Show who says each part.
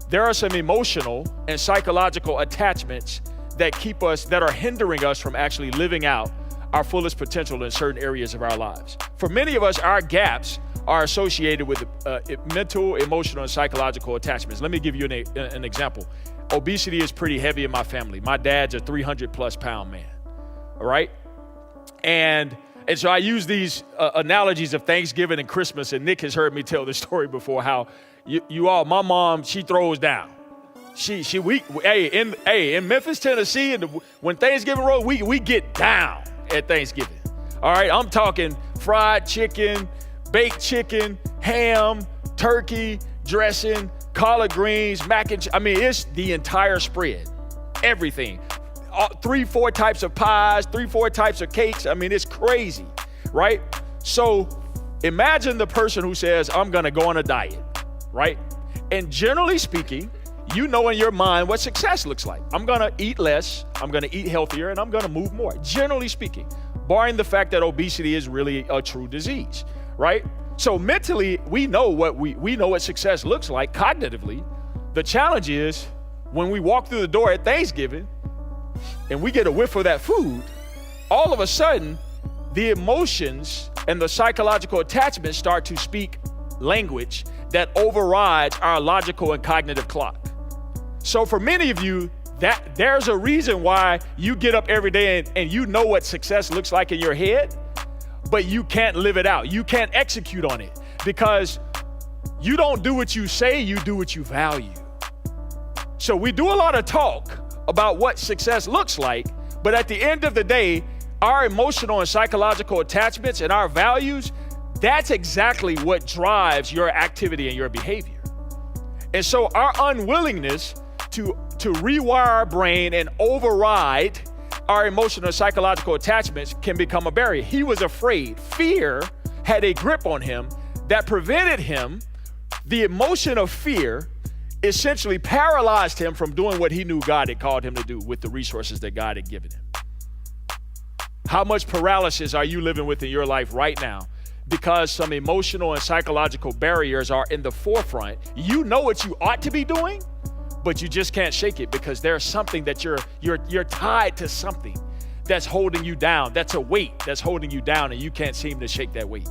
Speaker 1: there are some emotional and psychological attachments that are hindering us from actually living out our fullest potential in certain areas of our lives. For many of us, our gaps are associated with mental, emotional, and psychological attachments. Let me give you an example. Obesity is pretty heavy in my family. My dad's a 300+ pound man, all right? And so I use these analogies of Thanksgiving and Christmas, and Nick has heard me tell this story before, how my mom, she throws down. In Memphis, Tennessee, when Thanksgiving rolls, we get down at Thanksgiving. All right, I'm talking fried chicken, baked chicken, ham, turkey, dressing, collard greens, mac and cheese. I mean, it's the entire spread, everything. 3-4 types of pies, 3-4 types of cakes. I mean, it's crazy, right? So imagine the person who says, I'm gonna go on a diet, right? And generally speaking, you know in your mind what success looks like. I'm gonna eat less, I'm gonna eat healthier, and I'm gonna move more, generally speaking, barring the fact that obesity is really a true disease, right? So mentally, we know what success looks like cognitively. The challenge is when we walk through the door at Thanksgiving and we get a whiff of that food, all of a sudden, the emotions and the psychological attachments start to speak language that overrides our logical and cognitive clock. So for many of you, there's a reason why you get up every day and you know what success looks like in your head, but you can't live it out. You can't execute on it because you don't do what you say, you do what you value. So we do a lot of talk about what success looks like, but at the end of the day, our emotional and psychological attachments and our values, that's exactly what drives your activity and your behavior. And so our unwillingness to rewire our brain and override our emotional and psychological attachments can become a barrier. He was afraid. Fear had a grip on him that prevented him. The emotion of fear essentially paralyzed him from doing what he knew God had called him to do with the resources that God had given him. How much paralysis are you living with in your life right now? Because some emotional and psychological barriers are in the forefront. You know what you ought to be doing, but you just can't shake it because there's something that you're tied to something that's holding you down. That's a weight that's holding you down, and you can't seem to shake that weight.